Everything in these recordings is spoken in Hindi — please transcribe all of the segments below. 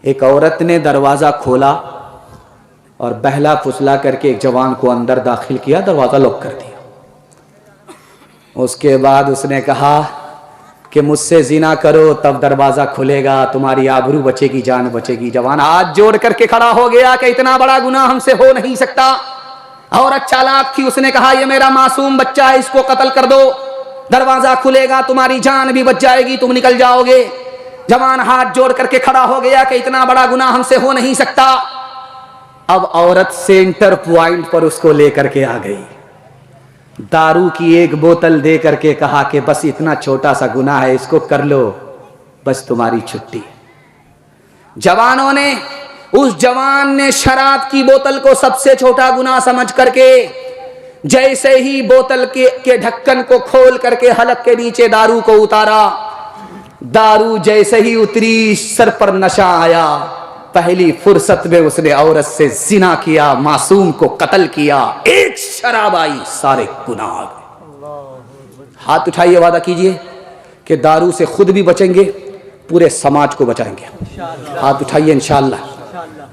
एक औरत ने दरवाज़ा खोला और बहला फुसला करके एक जवान को अंदर दाखिल किया, दरवाज़ा लॉक कर दिया। उसके बाद उसने कहा कि मुझसे जिना करो तब दरवाज़ा खुलेगा, तुम्हारी आबरू बचेगी, जान बचेगी। जवान हाथ जोड़ करके खड़ा हो गया कि इतना बड़ा गुनाह हमसे हो नहीं सकता। औरत चालाक थी, उसने कहा ये मेरा मासूम बच्चा है, इसको कत्ल कर दो, दरवाज़ा खुलेगा, तुम्हारी जान भी बच जाएगी, तुम निकल जाओगे। जवान हाथ जोड़ करके खड़ा हो गया कि इतना बड़ा गुनाह हमसे हो नहीं सकता। अब औरत सेंटर पॉइंट पर उसको लेकर के आ गई, दारू की एक बोतल दे करके कहा कि बस इतना छोटा सा गुनाह है, इसको कर लो, बस तुम्हारी छुट्टी। जवानों ने, उस जवान ने शराब की बोतल को सबसे छोटा गुनाह समझ करके जैसे ही बोतल के ढक्कन को खोल करके हलक के नीचे दारू को उतारा, दारू जैसे ही उतरी सर पर नशा आया। पहली फुर्सत में उसने औरत से जिना किया, मासूम को कत्ल किया। एक शराब आई, सारे गुनाह आ गए। हाथ उठाइए, वादा कीजिए कि दारू से खुद भी बचेंगे, पूरे समाज को बचाएंगे। हाथ उठाइए इंशाअल्लाह।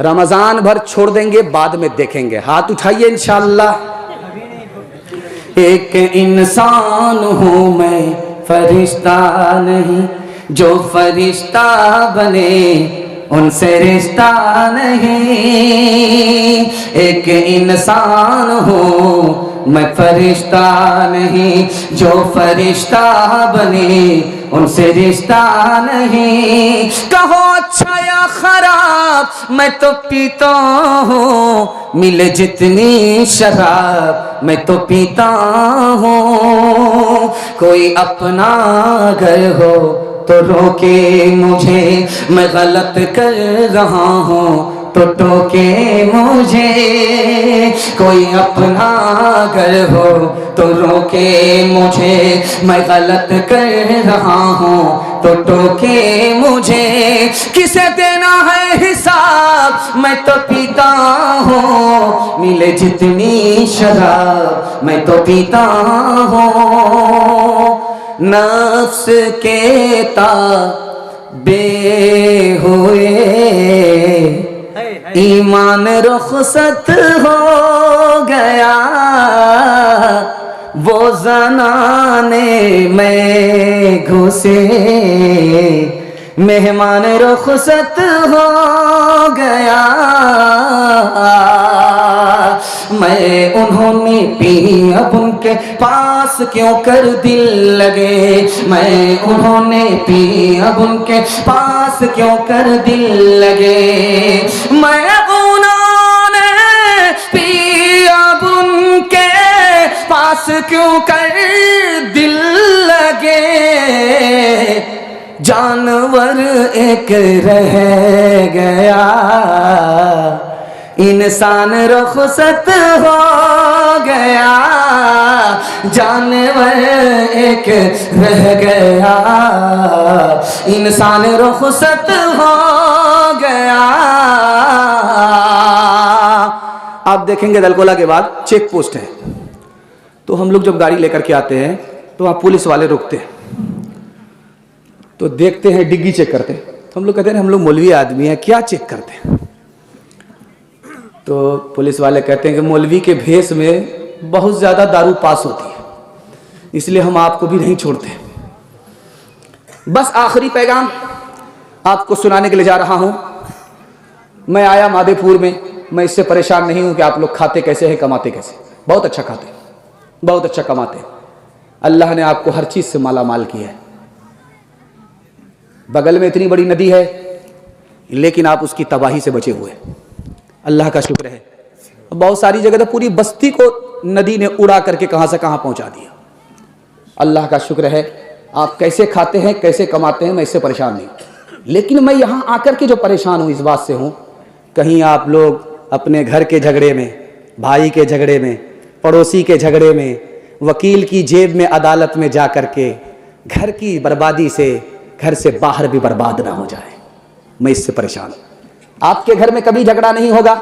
रमजान भर छोड़ देंगे, बाद में देखेंगे। हाथ उठाइए इंशाअल्लाह। एक इंसान हूं मैं, फरिश्ता नहीं, जो फरिश्ता बने उनसे रिश्ता नहीं। एक इंसान हूँ मैं, फरिश्ता नहीं, जो फरिश्ता बने उनसे रिश्ता नहीं। कहो अच्छा या खराब, मैं तो पीता हूँ, मिले जितनी शराब मैं तो पीता हूँ। कोई अपना घर हो तो रोके मुझे, मैं गलत कर रहा हूँ तो टोके मुझे। कोई अपना घर हो तो रोके मुझे, मैं गलत कर रहा हूँ तो टोके मुझे। किसे देना है हिसाब, मैं तो पीता हूँ, मिले जितनी शराब मैं तो पीता हूँ। नफ्स के ताबे हुए ईमान रुखसत हो गया, वो ज़नाने में घुसे मेहमान रुखसत हो गया। मैं उन्होंने पी अब उनके पास क्यों कर दिल लगे, मैं उन्होंने पी अब उनके पास क्यों कर दिल लगे। मैं उन्होंने पी अब उनके पास क्यों कर दिल लगे। जानवर एक रह गया, इंसान रुखसत हो गया। जानवर एक रह गया, इंसान रुखसत हो गया। आप देखेंगे दलकोला के बाद चेक पोस्ट है, तो हम लोग जब गाड़ी लेकर के आते हैं तो वहाँ पुलिस वाले रुकते हैं, तो देखते हैं, डिग्गी चेक करते हैं। तो हम लोग कहते हैं हम लोग मौलवी आदमी हैं, क्या चेक करते हैं। तो पुलिस वाले कहते हैं कि मौलवी के भेष में बहुत ज़्यादा दारू पास होती है, इसलिए हम आपको भी नहीं छोड़ते। बस आखिरी पैगाम आपको सुनाने के लिए जा रहा हूँ। मैं आया माधेपुर में, मैं इससे परेशान नहीं हूँ कि आप लोग खाते कैसे हैं, कमाते कैसे। बहुत अच्छा खाते, बहुत अच्छा कमाते। अल्लाह ने आपको हर चीज़ से माला माल किया है। बगल में इतनी बड़ी नदी है, लेकिन आप उसकी तबाही से बचे हुए। अल्लाह का शुक्र है। बहुत सारी जगह तो पूरी बस्ती को नदी ने उड़ा करके कहां से कहां पहुंचा दिया। अल्लाह का शुक्र है। आप कैसे खाते हैं, कैसे कमाते हैं, मैं इससे परेशान नहीं, लेकिन मैं यहां आकर के जो परेशान हूं इस बात से हूं, कहीं आप लोग अपने घर के झगड़े में, भाई के झगड़े में, पड़ोसी के झगड़े में, वकील की जेब में, अदालत में जा कर के घर की बर्बादी से, घर से बाहर भी बर्बाद ना हो जाए, मैं इससे परेशान हूं। आपके घर में कभी झगड़ा नहीं होगा।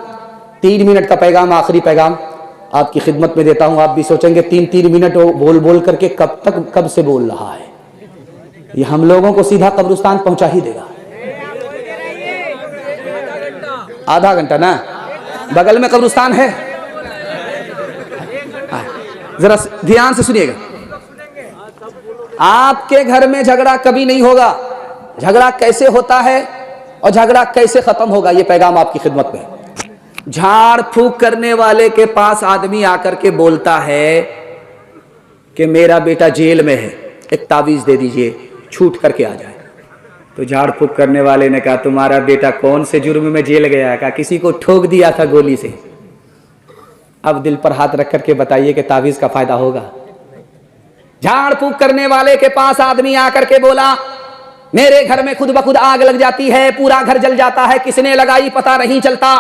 3 मिनट का पैगाम, आखिरी पैगाम आपकी खिदमत में देता हूं। आप भी सोचेंगे 3-3 मिनट बोल बोल करके कब से बोल रहा है। ये हम लोगों को सीधा कब्रिस्तान पहुंचा ही देगा। आधा घंटा ना, बगल में कब्रिस्तान है। जरा ध्यान से सुनिएगा, आपके घर में झगड़ा कभी नहीं होगा। झगड़ा कैसे होता है और झगड़ा कैसे खत्म होगा, ये पैगाम आपकी खिदमत में। झाड़ फूक करने वाले के पास आदमी आकर के बोलता है कि मेरा बेटा जेल में है, एक तावीज दे दीजिए, छूट करके आ जाए। तो झाड़ फूक करने वाले ने कहा तुम्हारा बेटा कौन से जुर्म में जेल गया है? कहा किसी को ठोक दिया था गोली से। अब दिल पर हाथ रख करके बताइए कि तावीज का फायदा होगा? झाड़ फूक करने वाले के पास आदमी आकर के बोला मेरे घर में खुद ब खुद आग लग जाती है, पूरा घर जल जाता है, किसने लगाई पता नहीं चलता।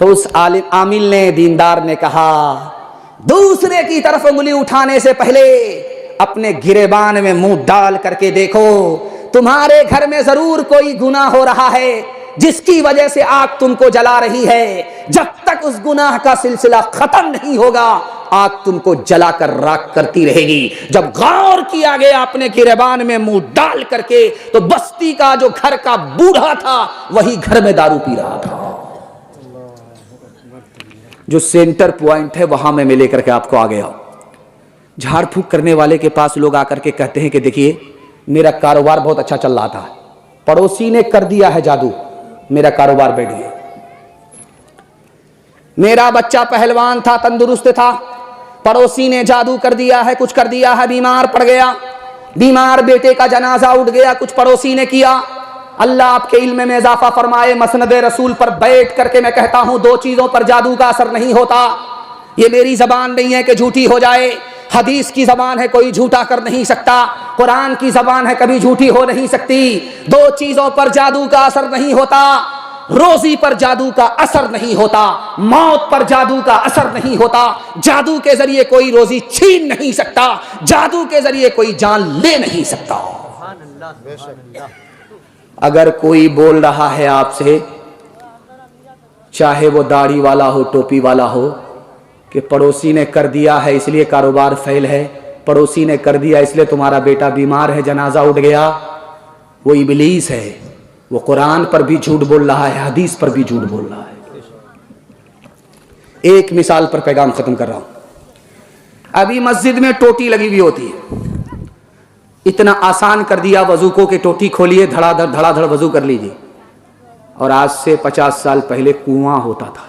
तो उस आमिल ने, दीनदार ने कहा दूसरे की तरफ उंगली उठाने से पहले अपने गिरेबान में मुंह डाल करके देखो, तुम्हारे घर में जरूर कोई गुनाह हो रहा है जिसकी वजह से आग तुमको जला रही है। जब तक उस गुनाह का सिलसिला खत्म नहीं होगा आग तुमको जलाकर राख करती रहेगी। जब गौर किया गया अपने गिरेबान में मुंह डाल करके, तो बस्ती का जो घर का बूढ़ा था वही घर में दारू पी रहा था। जो सेंटर पॉइंट है वहां में मैं लेकर के आपको आ गया। झाड़ फूक करने वाले के पास लोग आकर के कहते हैं कि देखिए मेरा कारोबार बहुत अच्छा चल रहा था, पड़ोसी ने कर दिया है जादू, मेरा कारोबार बैठ गया। मेरा बच्चा पहलवान था, तंदुरुस्त था, पड़ोसी ने जादू कर दिया है, कुछ कर दिया है, बीमार पड़ गया। बीमार बेटे का जनाजा उठ गया, कुछ पड़ोसी ने किया। अल्लाह आपके इल्म में इजाफा फरमाए। मसनद रसूल पर बैठ करके मैं कहता हूं दो चीजों पर जादू का असर नहीं होता। ये मेरी जबान नहीं है कि झूठी हो जाए, हदीस की जबान है, कोई झूठा कर नहीं सकता। कुरान की जबान है, कभी झूठी हो नहीं सकती। दो चीजों पर जादू का असर नहीं होता, रोजी पर जादू का असर नहीं होता, मौत पर जादू का असर नहीं होता। जादू के जरिए कोई रोजी छीन नहीं सकता, जादू के जरिए कोई जान ले नहीं सकता। अगर कोई बोल रहा है आपसे, चाहे वो दाढ़ी वाला हो, टोपी वाला हो, कि पड़ोसी ने कर दिया है इसलिए कारोबार फेल है, पड़ोसी ने कर दिया इसलिए तुम्हारा बेटा बीमार है, जनाजा उठ गया, वो इब्लीस है। वो कुरान पर भी झूठ बोल रहा है, हदीस पर भी झूठ बोल रहा है। एक मिसाल पर पैगाम खत्म कर रहा हूं। अभी मस्जिद में टोटी लगी हुई होती है, इतना आसान कर दिया वजू को कि टोटी खोलिए, धड़ाधड़ वजू कर लीजिए। और आज से 50 साल पहले कुआं होता था,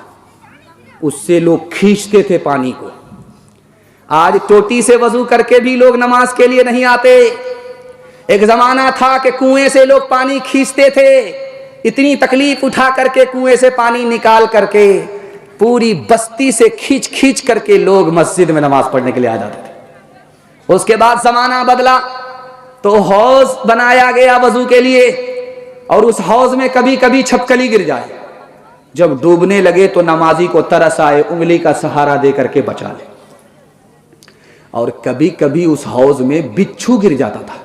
उससे लोग खींचते थे पानी को। आज टोटी से वजू करके भी लोग नमाज के लिए नहीं आते। एक जमाना था कि कुएं से लोग पानी खींचते थे, इतनी तकलीफ उठा करके कुएं से पानी निकाल करके पूरी बस्ती से खींच खींच करके लोग मस्जिद में नमाज पढ़ने के लिए आ जाते थे। उसके बाद जमाना बदला तो हौज बनाया गया वजू के लिए, और उस हौज में कभी कभी छपकली गिर जाए। जब डूबने लगे तो नमाजी को तरस आए, उंगली का सहारा दे करके बचा ले। और कभी कभी उस हौज में बिच्छू गिर जाता था,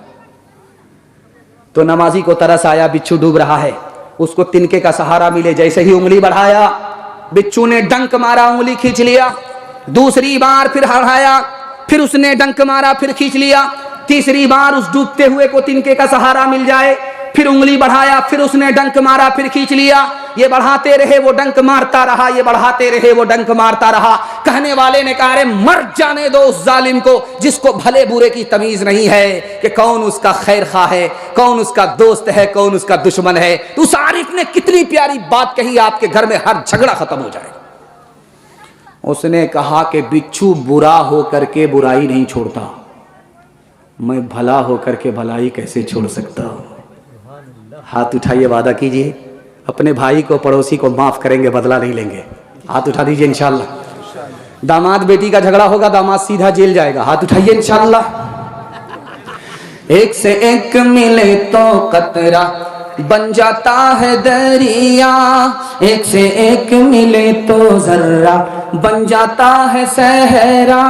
तो नमाजी को तरस आया, बिच्छू डूब रहा है, उसको तिनके का सहारा मिले। जैसे ही उंगली बढ़ाया, बिच्छू ने डंक मारा, उंगली खींच लिया। दूसरी बार फिर हराया, फिर उसने डंक मारा, फिर खींच लिया। तीसरी बार उस डूबते हुए को तिनके का सहारा मिल जाए, फिर उंगली बढ़ाया, फिर उसने डंक मारा, फिर खींच लिया। ये बढ़ाते रहे, वो डंक मारता रहा, ये बढ़ाते रहे, वो डंक मारता रहा। कहने वाले ने कहा, अरे मर जाने दो उस जालिम को जिसको भले बुरे की तमीज नहीं है कि कौन उसका खैर खा है, कौन उसका दोस्त है, कौन उसका दुश्मन है। तो उस आरिफ ने कितनी प्यारी बात कही, आपके घर में हर झगड़ा खत्म हो जाए। उसने कहा कि बिच्छू बुरा होकर के बुराई नहीं छोड़ता, मैं भला होकर के भलाई कैसे छोड़ सकता हूं। हाथ उठाइए, वादा कीजिए अपने भाई को, पड़ोसी को माफ करेंगे, बदला नहीं लेंगे। हाथ उठा दीजिए इंशाअल्लाह। दामाद बेटी का झगड़ा होगा, दामाद सीधा जेल जाएगा। हाथ उठाइए इंशाअल्लाह। एक से एक मिले तो कतरा बन जाता है दरिया, एक से एक मिले तो जर्रा बन जाता है सहरा,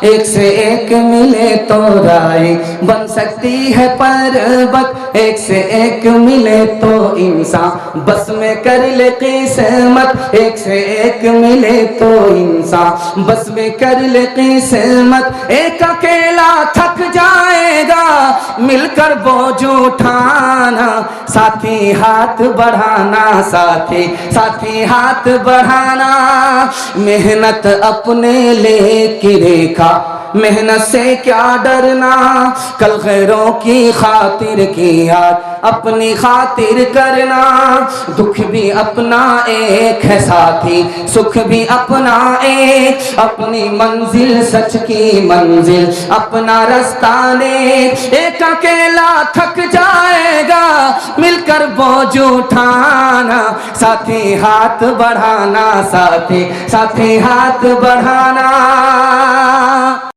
एक से एक मिले तो राय बन सकती है पर्वत, एक से एक मिले तो इंसान बस में कर ले किस्मत, एक से एक मिले तो इंसान बस में कर ले किस्मत। एक अकेला थक जाएगा मिलकर बोझ उठाना, साथी हाथ बढ़ाना, साथी साथी हाथ बढ़ाना। मेहनत अपने लेके रेखा, मेहनत से क्या डरना, कल गैरों की खातिर की याद अपनी खातिर करना। दुख भी अपना एक है साथी, सुख भी अपना एक, अपनी मंजिल सच की मंजिल अपना रास्ता ने। एक अकेला थक जाएगा मिलकर बोझ उठाना, साथी हाथ बढ़ाना, साथी साथी हाथ बढ़ाना।